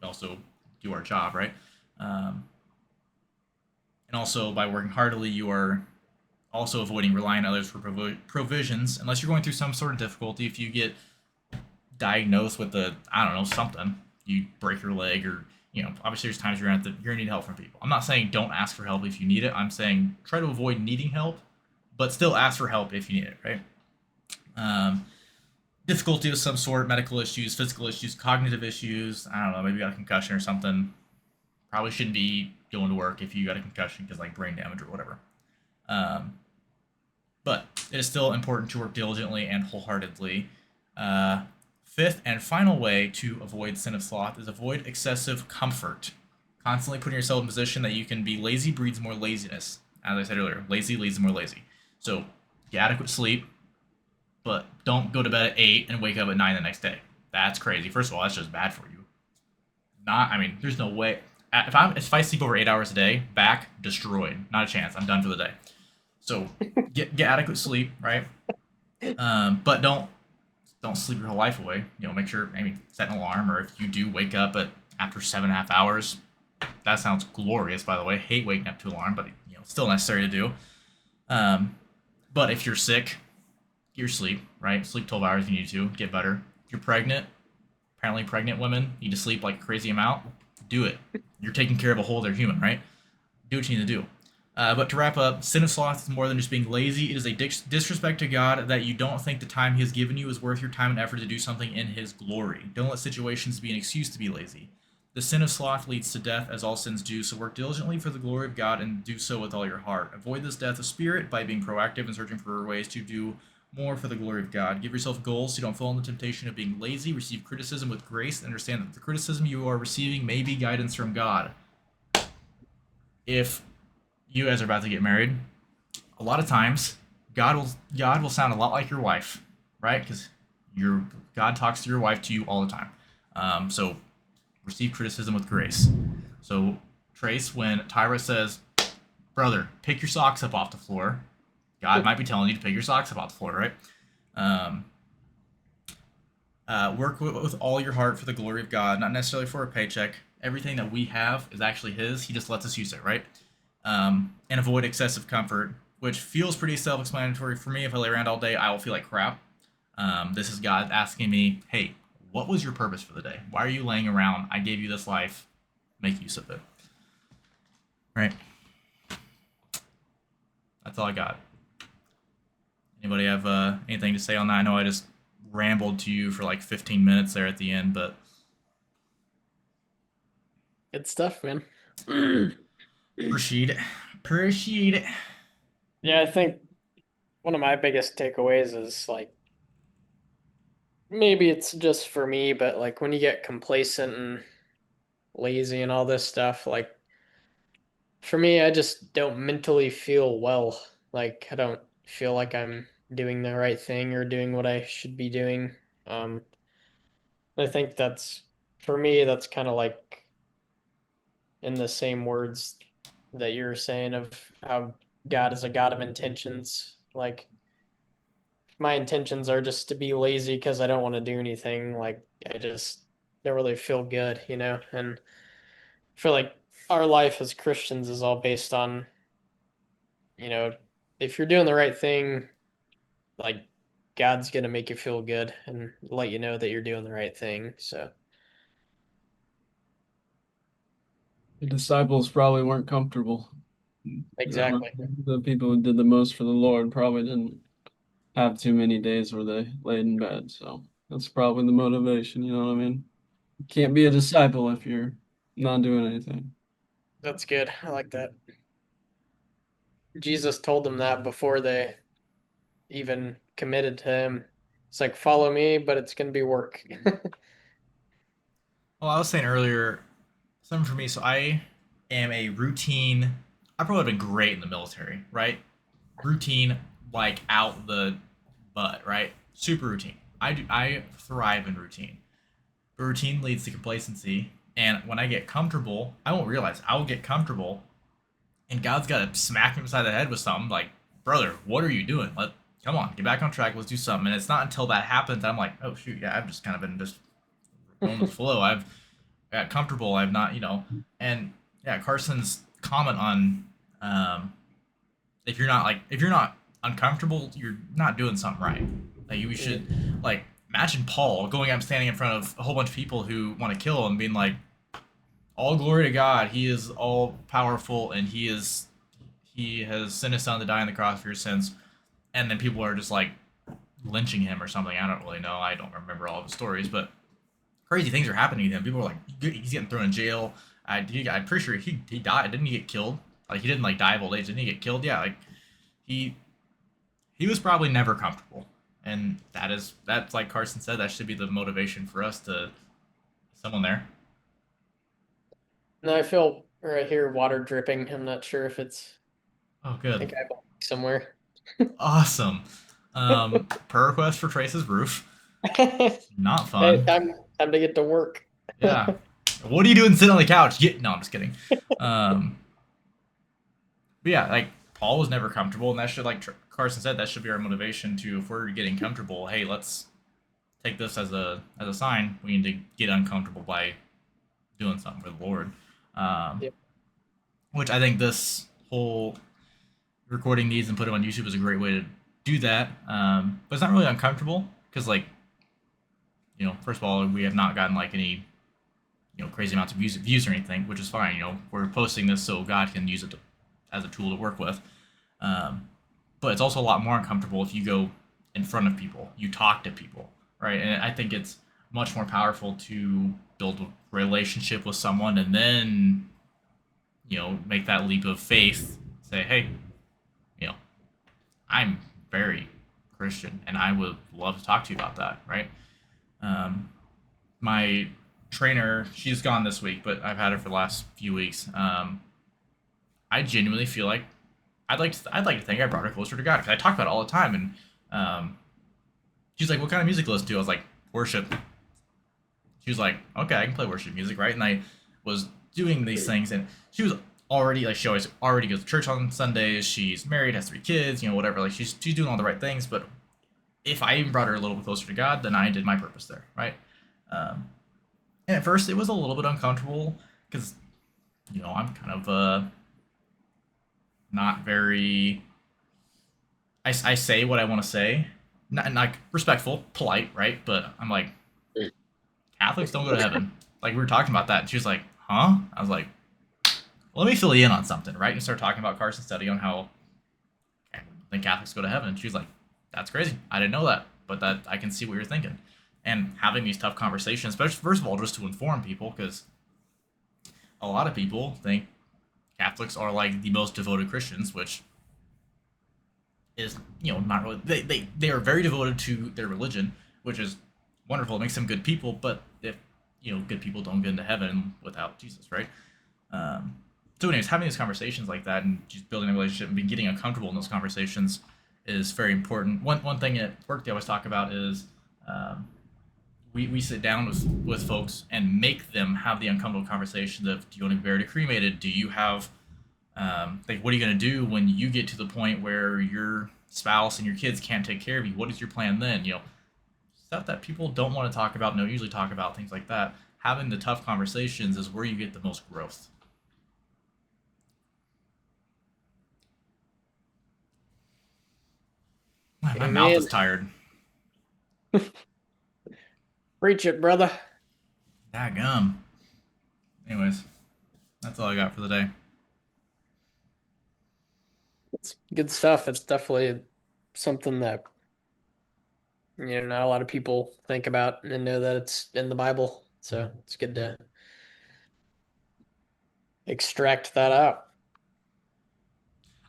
We also do our job, right? And also, by working heartily, you are also avoiding relying on others for provisions. Unless you're going through some sort of difficulty, if you get diagnosed with something, you break your leg, or obviously there's times you're gonna need help from people. I'm not saying don't ask for help if you need it. I'm saying try to avoid needing help, but still ask for help if you need it, right? Difficulty of some sort, medical issues, physical issues, cognitive issues. I don't know, maybe you got a concussion or something. Probably shouldn't be going to work if you got a concussion because like brain damage or whatever. But it is still important to work diligently and wholeheartedly. Fifth and final way to avoid sin of sloth is avoid excessive comfort. Constantly putting yourself in a position that you can be lazy breeds more laziness. As I said earlier, lazy leads to more lazy. So get adequate sleep, but don't go to bed at 8 and wake up at 9 the next day. That's crazy. First of all, that's just bad for you. There's no way. If I sleep over 8 hours a day, back destroyed. Not a chance. I'm done for the day. So get adequate sleep, right? But don't sleep your whole life away. Make sure, set an alarm, or if you do wake up after 7.5 hours, that sounds glorious, by the way. Hate waking up to an alarm, but still necessary to do. But if you're sick, get your sleep, right? Sleep 12 hours if you need to, get better. If you're pregnant, apparently pregnant women need to sleep like a crazy amount. Do it. You're taking care of a whole other human, right? Do what you need to do. But to wrap up, sin of sloth is more than just being lazy. It is a disrespect to God that you don't think the time He has given you is worth your time and effort to do something in His glory. Don't let situations be an excuse to be lazy. The sin of sloth leads to death, as all sins do, so work diligently for the glory of God and do so with all your heart. Avoid this death of spirit by being proactive and searching for ways to do more for the glory of God. Give yourself goals so you don't fall in the temptation of being lazy. Receive criticism with grace and understand that the criticism you are receiving may be guidance from God. If you guys are about to get married, a lot of times God will sound a lot like your wife, right? Because God talks to your wife to you all the time. So receive criticism with grace. So, Trace, when Tyra says, brother, pick your socks up off the floor, God might be telling you to pick your socks up off the floor, right? Um, work with all your heart for the glory of God, not necessarily for a paycheck. Everything that we have is actually His. He just lets us use it, right? And avoid excessive comfort, which feels pretty self-explanatory for me. If I lay around all day, I will feel like crap. This is God asking me, hey, what was your purpose for the day? Why are you laying around? I gave you this life. Make use of it. Right? That's all I got. Anybody have anything to say on that? I know I just rambled to you for like 15 minutes there at the end, but Good stuff, man. appreciate it. Appreciate it. Yeah, I think one of my biggest takeaways is like maybe it's just for me, but like when you get complacent and lazy and all this stuff, like for me, I just don't mentally feel well. Like I don't feel like I'm doing the right thing or doing what I should be doing. Um, I think that's for me, that's kind of like in the same words that you're saying of how God is a God of intentions. Like my intentions are just to be lazy because I don't want to do anything. Like I just don't really feel good, you know? And I feel like our life as Christians is all based on, you know, if you're doing the right thing, like God's gonna make you feel good and let you know that you're doing the right thing. So The disciples probably weren't comfortable. exactly. The people who did the most for the Lord probably didn't have too many days where they laid in bed. So that's probably the motivation, you know what I mean? You can't be a disciple if you're not doing anything. That's good. I like that. Jesus told them that before they even committed to him. It's like follow me, but it's gonna be work. Well, I was saying earlier, something for me. So I am a routine. I probably have been great in the military, right? Routine, like out the butt, right? Super routine. I thrive in routine. But routine leads to complacency, and when I get comfortable, I won't realize I will get comfortable, and God's got to smack me beside the head with something like, brother, what are you doing? Come on, get back on track. Let's do something. And it's not until that happens that I'm like, oh shoot, yeah, I've just kind of been just going with the flow. I've got comfortable. I've not, and yeah, Carson's comment on if you're not uncomfortable, you're not doing something right. Like we should like imagine Paul going up, standing in front of a whole bunch of people who want to kill him, being like, "All glory to God. He is all powerful, and he has sent his son to die on the cross for your sins." And then people are just like lynching him or something. I don't really know. I don't remember all of the stories, but crazy things are happening to him. People are like, he's getting thrown in jail. I'm pretty sure he died. Didn't he get killed? Like he didn't like die of old age. Didn't he get killed? Yeah, like he he was probably never comfortable, and that's like Carson said. That should be the motivation for us to someone there. No, I feel right here water dripping. I'm not sure if it's Oh, I good, think I have a leak somewhere. awesome. Per request for Trace's roof. Not Hey, fun. time to get to work. Yeah. What are you doing sitting on the couch? No, I'm just kidding. Um, but yeah, like Paul was never comfortable, and that should, like Carson said, that should be our motivation to if we're getting comfortable. Hey, let's take this as a sign. We need to get uncomfortable by doing something for the Lord. Um, Yep. which I think this whole recording these and put them on YouTube is a great way to do that. But it's not really uncomfortable because, like, first of all, we have not gotten like any crazy amounts of views or anything, which is fine. We're posting this so God can use it as a tool to work with. Um, but it's also a lot more uncomfortable if you go in front of people, you talk to people, right? And I think it's much more powerful to build a relationship with someone and then make that leap of faith. Say, hey, you know, I'm very Christian, and I would love to talk to you about that, right? My trainer, she's gone this week, but I've had her for the last few weeks. I genuinely feel like I'd like to think I brought her closer to God because I talk about it all the time. And she's like, "What kind of music do you listen to?" I was like, "Worship." She was like, okay, I can play worship music, right? And I was doing these things, and she was already like, she always already goes to church on Sundays. She's married, has 3 kids, whatever. Like she's doing all the right things. But if I even brought her a little bit closer to God, then I did my purpose there, right? Um, and at first, it was a little bit uncomfortable because I'm kind of not very. I say what I want to say, not like respectful, polite, right? But I'm like, Catholics don't go to heaven. Like we were talking about that, and she was like, "Huh?" I was like, well, "Let me fill you in on something, right?" And start talking about Carson's study on how I think Catholics go to heaven. And she was like, "That's crazy. I didn't know that, but that I can see what you're thinking." And having these tough conversations, especially first of all, just to inform people, because a lot of people think Catholics are like the most devoted Christians, which is not really. They are very devoted to their religion, which is wonderful. It makes them good people. But if good people don't get into heaven without Jesus, right? Um, so, anyways, having these conversations like that and just building a relationship and getting uncomfortable in those conversations is very important. One thing at work they always talk about is we sit down with folks and make them have the uncomfortable conversations of, do you want to be buried or cremated? Do you have like, what are you going to do when you get to the point where your spouse and your kids can't take care of you? What is your plan then? Stuff that people don't want to talk about, don't usually talk about, things like that. Having the tough conversations is where you get the most growth. My mouth is tired. Preach it, brother. Daggum. Anyways, that's all I got for the day. It's good stuff. It's definitely something that not a lot of people think about and know that it's in the Bible. So it's good to extract that out.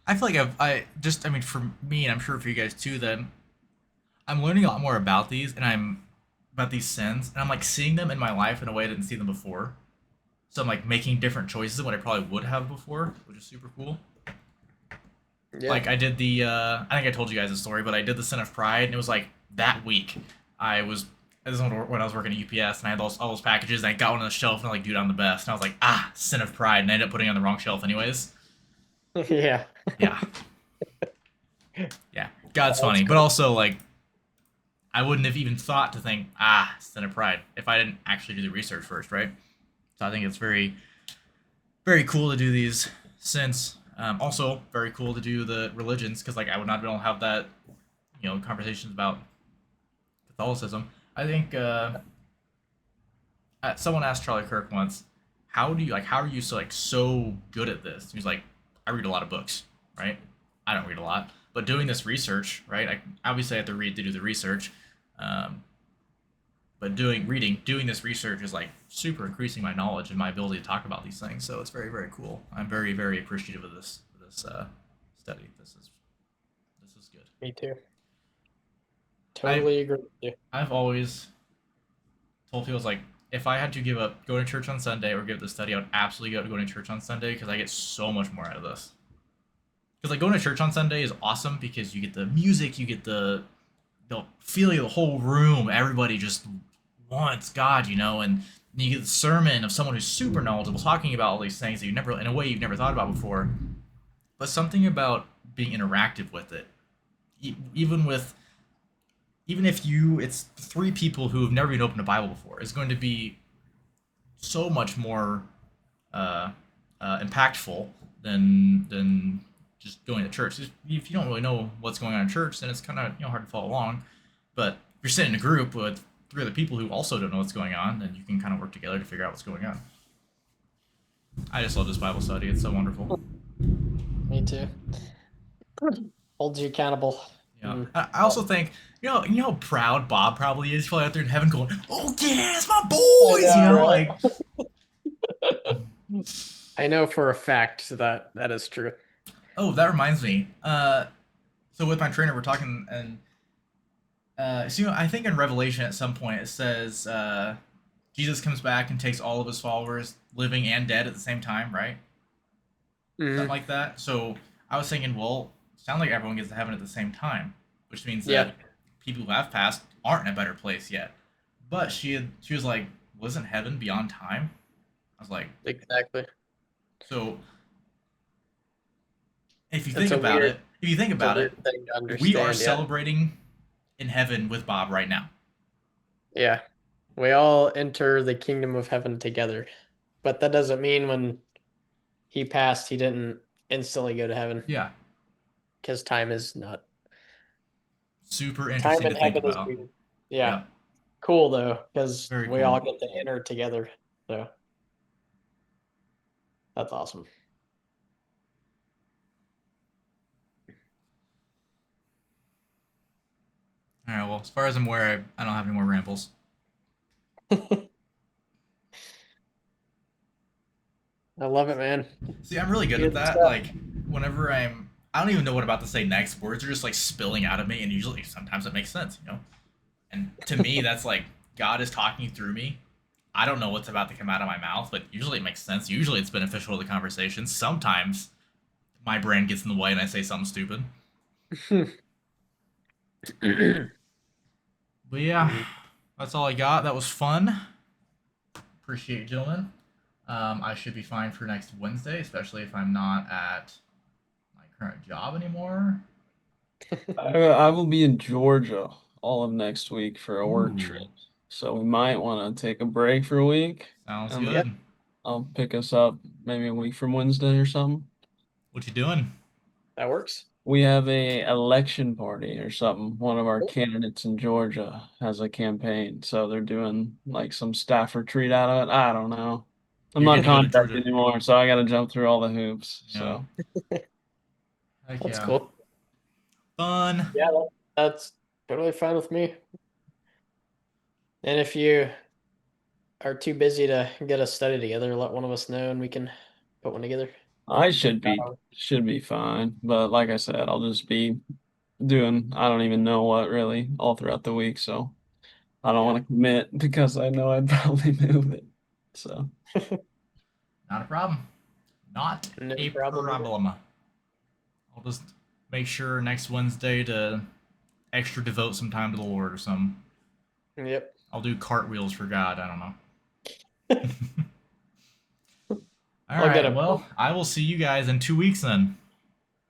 I feel like I mean, for me, and I'm sure for you guys too, that I'm learning a lot more about these, and I'm about these sins, and I'm like seeing them in my life in a way I didn't see them before. So I'm like making different choices than what I probably would have before, which is super cool. Yeah. Like I did the I think I told you guys the story, but I did the sin of pride, and it was like that week this is when I was working at UPS, and I had all those packages, and I got one on the shelf, and I like, dude, I'm the best, and I was like, sin of pride, and I ended up putting it on the wrong shelf anyways. Yeah. Yeah. Yeah. God's funny, but also like I wouldn't have even thought to think, sin of pride, if I didn't actually do the research first, right? So I think it's very, very cool to do these sins. Also, very cool to do the religions, because like I would not be able to have that, conversations about Catholicism. I think someone asked Charlie Kirk once, how are you so good at this? He was like, I read a lot of books, right? I don't read a lot, but doing this research, right? I obviously have to read to do the research, um, but doing this research is like super increasing my knowledge and my ability to talk about these things. So it's very, very cool. I'm very, very appreciative of this study. This is good. Me too. Totally agree with you. I've always told people, it's like, if I had to give up going to church on Sunday or give the study, I would absolutely give up going to church on Sunday, because I get so much more out of this. Because like going to church on Sunday is awesome because you get the music, you get the feeling of the whole room. Everybody just wants God, and you get the sermon of someone who's super knowledgeable talking about all these things that in a way you've never thought about before. But something about being interactive with it, even if it's 3 people who have never even opened a Bible before, is going to be so much more impactful than just going to church. If you don't really know what's going on in church, then it's kind of hard to follow along. But if you're sitting in a group with 3 other people who also don't know what's going on, then you can kind of work together to figure out what's going on. I just love this Bible study. It's so wonderful. Me too. Holds you accountable. Yeah. I also think, how proud Bob probably is. He's probably out there in heaven going, "Oh yeah, it's my boys," like. I know for a fact that is true. Oh, that reminds me. So with my trainer, we're talking, and so I think in Revelation at some point it says Jesus comes back and takes all of his followers, living and dead, at the same time, right? Something like that. So I was thinking, well, it sounds like everyone gets to heaven at the same time, which means that people who have passed aren't in a better place yet. But she was like, wasn't heaven beyond time? I was like, Exactly. so if you It's think a about weird, it, if you think it's a about it, weird thing to we are understand. Yeah. celebrating in heaven with Bob right now. Yeah. We all enter the kingdom of heaven together. But that doesn't mean when he passed, he didn't instantly go to heaven. Yeah. Because time is not. Super Time interesting in to think heaven is about. weird. Yeah. Yeah. Cool though, because Very we cool. all get to enter together. So that's awesome. All right. Well, as far as I'm aware, I don't have any more rambles. I love it, man. See, I'm really good at Good that. stuff. Like, whenever I don't even know what I'm about to say next. Words are just like spilling out of me, and usually, sometimes it makes sense, you know. And to me, that's like God is talking through me. I don't know what's about to come out of my mouth, but usually it makes sense. Usually it's beneficial to the conversation. Sometimes my brain gets in the way and I say something stupid. But yeah, that's all I got. That was fun. Appreciate it, gentlemen. I should be fine for next Wednesday, especially if I'm not at my current job anymore. I will be in Georgia all of next week for a work Ooh, trip. So we might want to take a break for a week. sounds And good. I'll pick us up maybe a week from Wednesday or something. What you doing? That works. We have a election party or something. One of our candidates in Georgia has a campaign, so they're doing like some staff retreat out of it. I don't know. I'm You're not getting to go to contracted Georgia. anymore, so I got to jump through all the hoops. Yeah. So Heck That's yeah. cool. Fun. Yeah, that's totally fine with me. And if you are too busy to get a study together, let one of us know and we can put one together. I should be fine. But like I said, I'll just be doing I don't even know what really all throughout the week, so I don't want to commit because I know I'd probably move it. So Not a problem. Not No a problem either. problem. I'll just make sure next Wednesday to extra devote some time to the Lord or something. Yep. I'll do cartwheels for God. I don't know. All I'll get right. a Well, I will see you guys in 2 weeks then.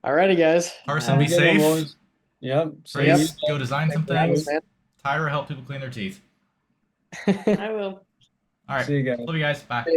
Alrighty, guys. Carson, have a be good one, safe. boys. Yep. See you. Grace, go design Thanks some for having us, things. Tyra, help people clean their teeth. man. I will. All right. See you guys. Love you guys. Bye.